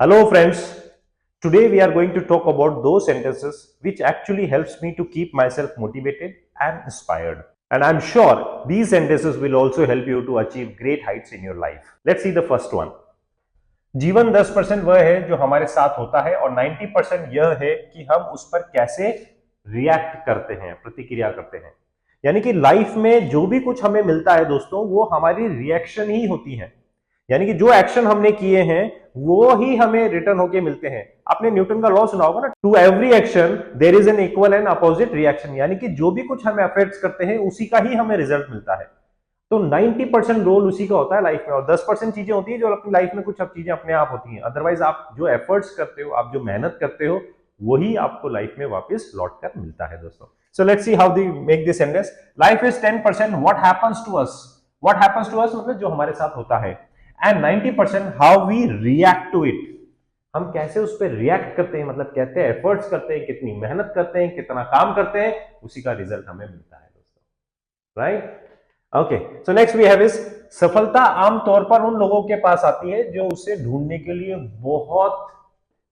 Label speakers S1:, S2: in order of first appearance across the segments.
S1: Hello friends, today we are going to talk about those sentences which actually helps me to keep myself motivated and inspired. And I'm sure these sentences will also help you to achieve great heights in your life. Let's see the first one. जीवन 10% वह है जो हमारे साथ होता है और 90% यह है कि हम उस पर कैसे रिएक्ट करते हैं, प्रतिक्रिया करते हैं। यानी कि लाइफ में जो भी कुछ हमें मिलता है दोस्तों, वो हमारी रिएक्शन ही होती है। यानी कि जो एक्शन हमने किए हैं वो ही हमें रिटर्न होके मिलते हैं। आपने न्यूटन का लॉ सुना होगा ना, to every action there is an equal and opposite reaction. यानी कि जो भी कुछ हम एफर्ट्स करते हैं उसी का ही हमें रिजल्ट मिलता है। तो 90% रोल उसी का होता है लाइफ में, और 10% चीजें होती है जो अपनी लाइफ में कुछ अब चीजें अपने आप होती हैं। अदरवाइज आप जो एफर्ट्स करते हो, आप जो मेहनत करते हो, वही आपको लाइफ में वापस लौट कर मिलता है दोस्तों। So let's see how they make this sentence. Life is 10% what happens to us. What happens to us मतलब जो हमारे साथ होता है, and 90% how we react to it. हम कैसे उस पर रिएक्ट करते हैं, मतलब कहते हैं एफर्ट्स करते हैं, कितनी मेहनत करते हैं, कितना काम करते हैं, उसी का रिजल्ट हमें मिलता है दोस्तों। Right? Okay, so next we have is सफलता आमतौर पर उन लोगों के पास आती है जो उसे ढूंढने के लिए बहुत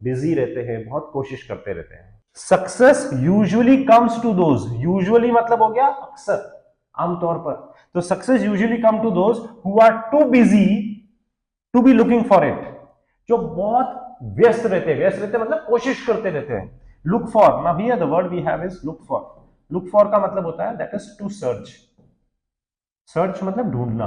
S1: बिजी रहते हैं, बहुत कोशिश करते रहते हैं। Success usually comes to those. Usually मतलब हो गया अक्सर, आमतौर पर। तो success usually come to those who are too busy to be looking for it. जो बहुत व्यस्त रहते हैं, व्यस्त रहते हैं मतलब कोशिश करते रहते हैं। Look for, now here the word we have is look for. Look for का मतलब होता है that is to search. Search मतलब ढूंढना।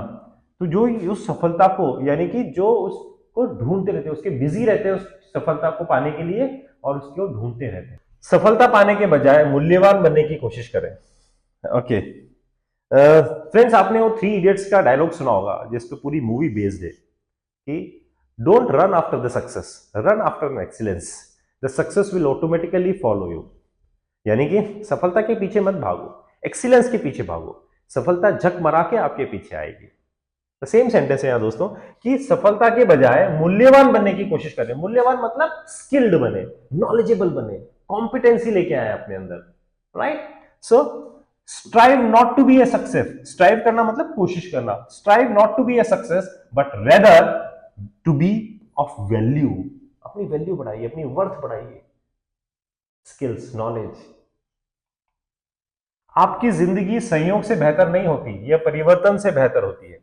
S1: तो जो उस सफलता को, यानी कि जो उसको ढूंढते रहते हैं, उसके बिजी रहते हैं उस सफलता को पाने के लिए, और उसको ढूंढते रहते हैं। सफलता पाने के बजाय मूल्यवान बनने की कोशिश करें। ओके फ्रेंड्स, आपने वो थ्री इडियट्स का डायलॉग सुना होगा जिस पे पूरी मूवी बेस्ड है कि don't run after the success, run after excellence, the success will automatically follow you. यानी कि सफलता के पीछे मत भागो, एक्सीलेंस के पीछे भागो, सफलता झक मरा के आपके पीछे आएगी। सेम सेंटेंस है यहाँ दोस्तों कि सफलता के बजाय मूल्यवान बनने की कोशिश करें। मूल्यवान मतलब स्किल्ड बने, नॉलेजेबल बने, कॉम्पिटेंसी लेके आए अपने अंदर। Right? So strive not to be a success. Strive करना मतलब कोशिश करना। Strive not to be a success but rather to be of value. अपनी वैल्यू बढ़ाइए, अपनी वर्थ बढ़ाइए। Skills, knowledge. आपकी जिंदगी संयोग से बेहतर नहीं होती, यह परिवर्तन से बेहतर होती है।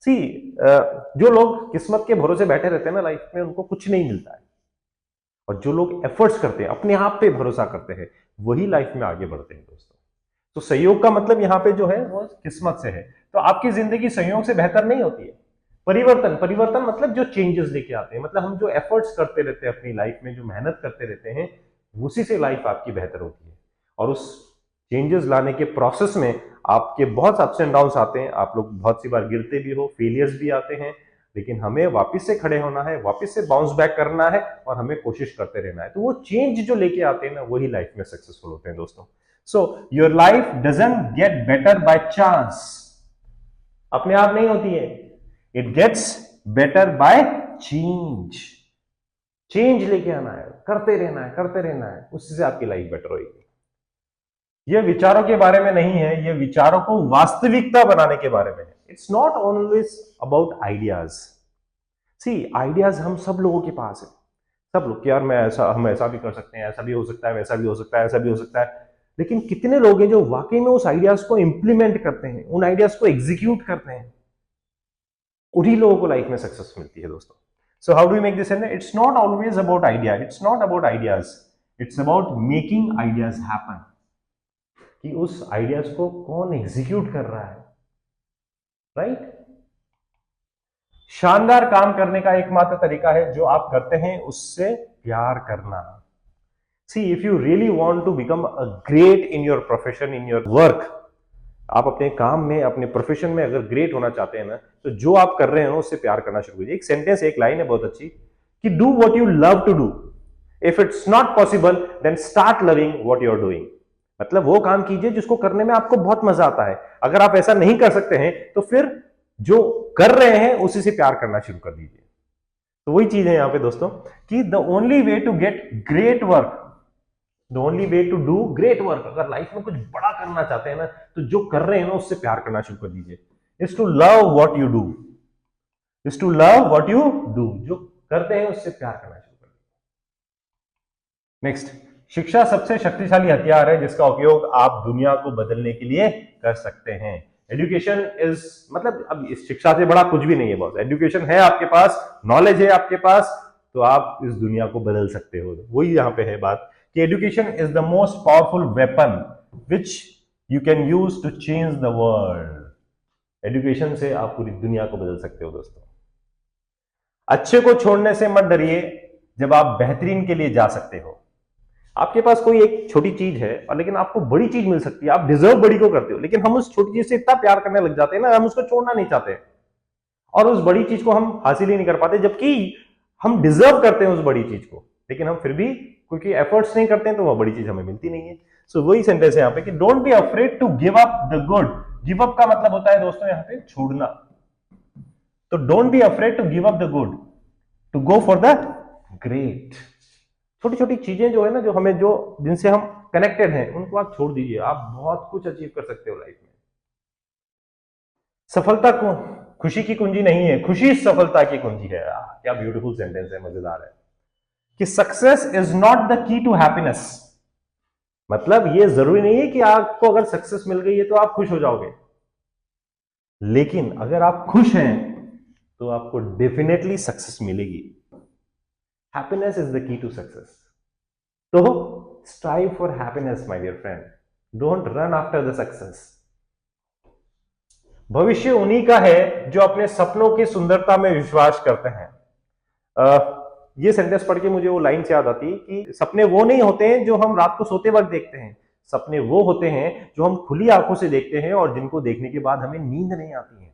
S1: सी जो लोग किस्मत के भरोसे बैठे रहते हैं ना लाइफ में, उनको कुछ नहीं मिलता है। और जो लोग एफर्ट्स करते हैं, अपने आप पे भरोसा करते हैं, वही लाइफ में आगे बढ़ते हैं दोस्तों। तो संयोग का मतलब यहाँ पे जो है वो किस्मत से है। तो आपकी जिंदगी संयोग से बेहतर नहीं होती है। परिवर्तन, परिवर्तन मतलब जो चेंजेस लेके आते हैं, मतलब हम जो एफर्ट्स करते रहते हैं अपनी लाइफ में, जो मेहनत करते रहते हैं, उसी से लाइफ आपकी बेहतर होती है। और उस चेंजेस लाने के प्रोसेस में आपके बहुत अप्स एंड डाउन्स आते हैं, आप लोग बहुत सी बार गिरते भी हो, फेलियर्स भी आते हैं, लेकिन हमें वापस से खड़े होना है, वापस से बाउंस बैक करना है, और हमें कोशिश करते रहना है। तो वो चेंज जो लेके आते हैं ना, वही लाइफ में सक्सेसफुल होते हैं दोस्तों। So your life doesn't get better by chance. अपने आप नहीं होती है, it gets better by change. Change लेके आना है, करते रहना है, करते रहना है, उससे से आपकी लाइफ बेटर होगी। यह विचारों के बारे में नहीं है, यह विचारों को वास्तविकता बनाने के बारे में है। It's not always about ideas. See ideas हम सब लोगों के पास है, सब लोग कि यार मैं ऐसा, हम ऐसा भी कर सकते हैं, ऐसा भी हो सकता है, वैसा भी हो सकता है, ऐसा भी हो सकता है। लेकिन कितने लोग हैं जो वाकई में उस आइडियाज को इंप्लीमेंट करते हैं, उन आइडियाज को एग्जीक्यूट करते हैं? उन्हीं लोगों को लाइफ में सक्सेस मिलती है दोस्तों। So how do you make this? It's not always about idea, it's not about ideas, it's about making ideas happen. कि उस आइडियाज को कौन एग्जीक्यूट कर रहा है। राइट? शानदार काम करने का एकमात्र तरीका है जो आप करते हैं उससे प्यार करना। See if you really want to become a great in your profession, in your work, आप अपने काम में, अपने प्रोफेशन में अगर ग्रेट होना चाहते हैं ना, तो जो आप कर रहे हो उससे प्यार करना शुरू कीजिए। एक सेंटेंस, एक लाइन है बहुत अच्छी कि do what you love to do. If it's not possible then start loving what you are doing. मतलब वो काम कीजिए जिसको करने में आपको बहुत मजा आता है। अगर आप ऐसा नहीं कर सकते हैं तो फिर जो कर रहे हैं उसी से प्यार करना शुरू कर दीजिए। तो वही चीज है यहां पे दोस्तों कि the only way to get great work, the only way to do great work, अगर लाइफ में कुछ बड़ा करना चाहते हैं ना, तो जो कर रहे हैं ना उससे प्यार करना शुरू कर दीजिए। Is to love what you do, is to love what you do. जो करते हैं उससे प्यार करना शुरू कर नेक्स्ट, शिक्षा सबसे शक्तिशाली हथियार है जिसका उपयोग आप दुनिया को बदलने के लिए कर सकते हैं। एजुकेशन इज, मतलब अब इस शिक्षा से बड़ा कुछ भी नहीं है बॉस। एजुकेशन है आपके पास, नॉलेज है आपके पास, तो आप इस दुनिया को बदल सकते हो। वही यहां पे है बात कि education is the most powerful weapon which you can use to change the world. Education से आप पूरी दुनिया को बदल सकते हो दोस्तों। अच्छे को छोड़ने से मत डरिए जब आप बेहतरीन के लिए जा सकते हो। आपके पास कोई एक छोटी चीज है और लेकिन आपको बड़ी चीज मिल सकती है, आप डिजर्व बड़ी को करते हो, लेकिन हम उस छोटी चीज से इतना प्यार करने लग जाते हैं ना, हम उसको छोड़ना नहीं चाहते और उस बड़ी चीज को हम हासिल ही नहीं कर पाते, जबकि हम डिजर्व करते हैं उस बड़ी चीज को, लेकिन हम फिर भी क्योंकि एफर्ट्स नहीं करते हैं तो वह बड़ी चीज हमें मिलती नहीं है। सो वही सेंटेंस है यहाँ पे कि don't be afraid to give up the good. Give up का मतलब होता है दोस्तों यहाँ पे छोड़ना। तो don't be afraid to give up the good, to go for the great. छोटी छोटी चीजें जो है ना, जो हमें, जो जिनसे हम कनेक्टेड हैं, उनको आप छोड़ दीजिए, आप बहुत कुछ अचीव कर सकते हो लाइफ में। सफलता को खुशी की कुंजी नहीं है, खुशी सफलता की कुंजी है। क्या ब्यूटीफुल सेंटेंस है, मजेदार है कि success is not the key to happiness. मतलब ये जरूरी नहीं है कि आपको अगर सक्सेस मिल गई है तो आप खुश हो जाओगे, लेकिन अगर आप खुश हैं तो आपको डेफिनेटली सक्सेस मिलेगी। Happiness is the key to success. तो strive for happiness my dear friend, don't run after the success. भविष्य उन्हीं का है जो अपने सपनों की सुंदरता में विश्वास करते हैं। ये सेंटेंस पढ़ के मुझे वो लाइन से याद आती कि सपने वो नहीं होते हैं जो हम रात को सोते वक्त देखते हैं, सपने वो होते हैं जो हम खुली आंखों से देखते हैं और जिनको देखने के बाद हमें नींद नहीं आती है।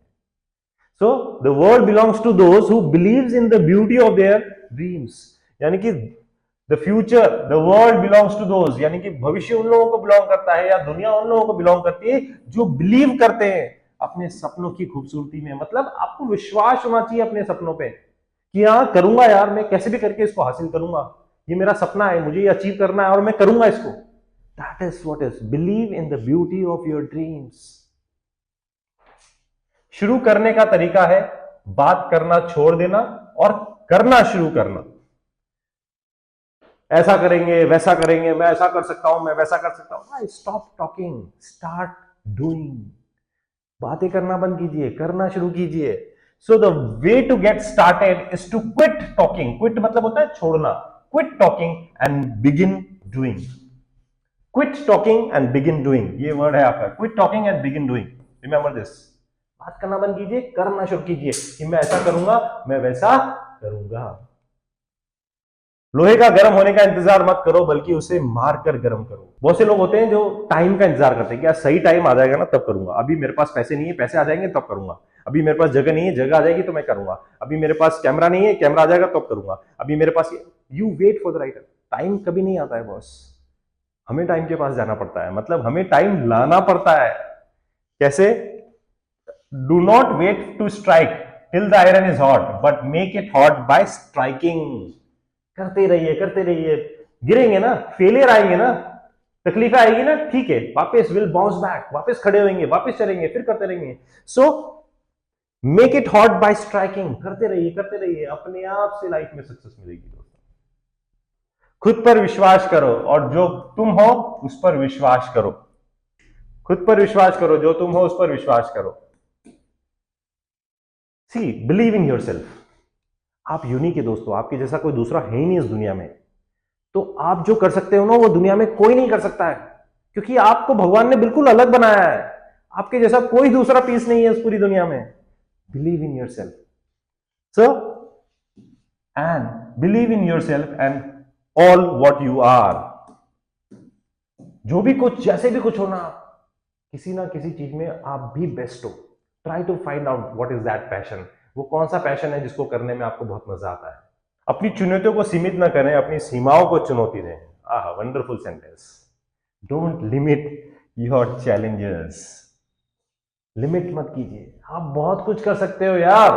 S1: So the world belongs to those who believes in the beauty of their dreams. यानी कि the future, the world belongs to those, यानी कि भविष्य उन लोगों को बिलोंग करता है या दुनिया उन लोगों को बिलोंग करती है जो बिलीव करते हैं अपने सपनों की खूबसूरती में। मतलब आपको विश्वास होना चाहिए अपने सपनों पे कि हाँ करूंगा यार, मैं कैसे भी करके इसको हासिल करूंगा, ये मेरा सपना है, मुझे ये अचीव करना है और मैं करूंगा इसको। That is what is believe in the beauty of your dreams. शुरू करने का तरीका है बात करना छोड़ देना और करना शुरू करना। ऐसा करेंगे, वैसा करेंगे, मैं ऐसा कर सकता हूं, मैं वैसा कर सकता हूं। Stop talking, start doing. बातें करना बंद कीजिए, करना शुरू कीजिए। So the way to get started is to quit talking. Quit मतलब होता है छोड़ना। Quit talking and begin doing. Quit talking and begin doing, ये वर्ड है आपका, quit talking and begin doing. Remember this. बात करना बंद कीजिए, करना शुरू कीजिए कि मैं ऐसा करूंगा, मैं वैसा करूंगा। लोहे का गर्म होने का इंतजार मत करो, बल्कि उसे मारकर गर्म करो। बहुत से लोग होते हैं जो टाइम का इंतजार करते हैं कि यार सही टाइम आ जाएगा ना तब करूंगा, अभी मेरे पास पैसे नहीं है, पैसे आ जाएंगे तब करूंगा, अभी मेरे पास जगह नहीं है, जगह आ जाएगी तो मैं करूंगा, अभी मेरे पास कैमरा नहीं है, कैमरा आ जाएगा तब करूंगा, अभी मेरे पास। You wait for the right time. Time कभी नहीं आता है बॉस, हमें टाइम के पास जाना पड़ता है, मतलब हमें टाइम लाना पड़ता है। कैसे? Do not wait to strike till the iron is hot, but make it hot by striking. करते रहिए, करते रहिए। गिरेंगे ना, फेलियर आएंगे ना, तकलीफ आएगी ना, ठीक है, वापस विल बाउंस बैक, वापस खड़े होंगे, वापस चलेंगे, फिर करते रहेंगे। So make it hot by striking. करते रहिए, करते रहिए, अपने आप से लाइफ में सक्सेस मिलेगी दोस्तों। खुद पर विश्वास करो और जो तुम हो उस पर विश्वास करो। खुद पर विश्वास करो, जो तुम हो उस पर विश्वास करो। सी बिलीव इन योरसेल्फ। आप यूनिक है दोस्तों, आपके जैसा कोई दूसरा है ही नहीं इस दुनिया में। तो आप जो कर सकते हो ना, वो दुनिया में कोई नहीं कर सकता है, क्योंकि आपको भगवान ने बिल्कुल अलग बनाया है। आपके जैसा कोई दूसरा पीस नहीं है इस पूरी दुनिया में। Believe in yourself. So and believe in yourself and all what you are. जो भी कुछ, जैसे भी कुछ होना, किसी ना किसी चीज में आप भी बेस्ट हो। Try to find out what is that passion. वो कौन सा पैशन है जिसको करने में आपको बहुत मजा आता है। अपनी चुनौतियों को सीमित ना करें, अपनी सीमाओं को चुनौती दें। Ah, wonderful sentence. Don't limit your challenges. Limit मत कीजिए, आप बहुत कुछ कर सकते हो यार।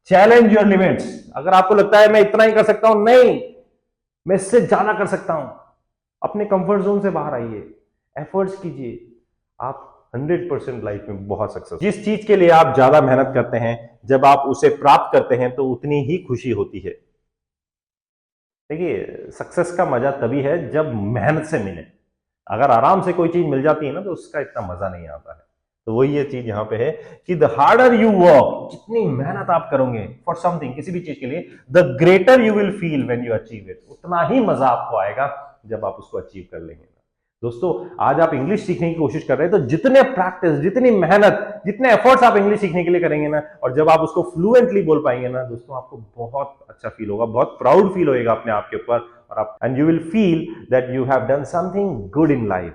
S1: Challenge your limits. अगर आपको लगता है मैं इतना ही कर सकता हूं, नहीं, मैं इससे ज्यादा कर सकता हूं, अपने कंफर्ट जोन से बाहर आइए, एफर्ट्स कीजिए, आप 100% लाइफ में बहुत सक्सेस। जिस चीज के लिए आप ज्यादा मेहनत करते हैं, जब आप उसे प्राप्त करते हैं तो उतनी ही खुशी होती है। देखिए, सक्सेस का मजा तभी है जब मेहनत से मिले। अगर आराम से कोई चीज मिल जाती है ना तो उसका इतना मजा नहीं आता है। तो वही ये चीज यहाँ पे है कि द हार्डर यू वर्क, जितनी मेहनत आप करोगे फॉर समथिंग, किसी भी चीज के लिए, the greater you will feel when you achieve it. उतना ही मजा आपको आएगा जब आप उसको अचीव कर लेंगे। दोस्तों, आज आप इंग्लिश सीखने की कोशिश कर रहे हैं तो जितने प्रैक्टिस, जितनी मेहनत, जितने एफर्ट्स आप इंग्लिश सीखने के लिए करेंगे ना, और जब आप उसको फ्लुएंटली बोल पाएंगे ना दोस्तों, आपको बहुत अच्छा फील होगा, बहुत प्राउड फील होएगा अपने आप के ऊपर। और आप and you will feel that you have done something good in life.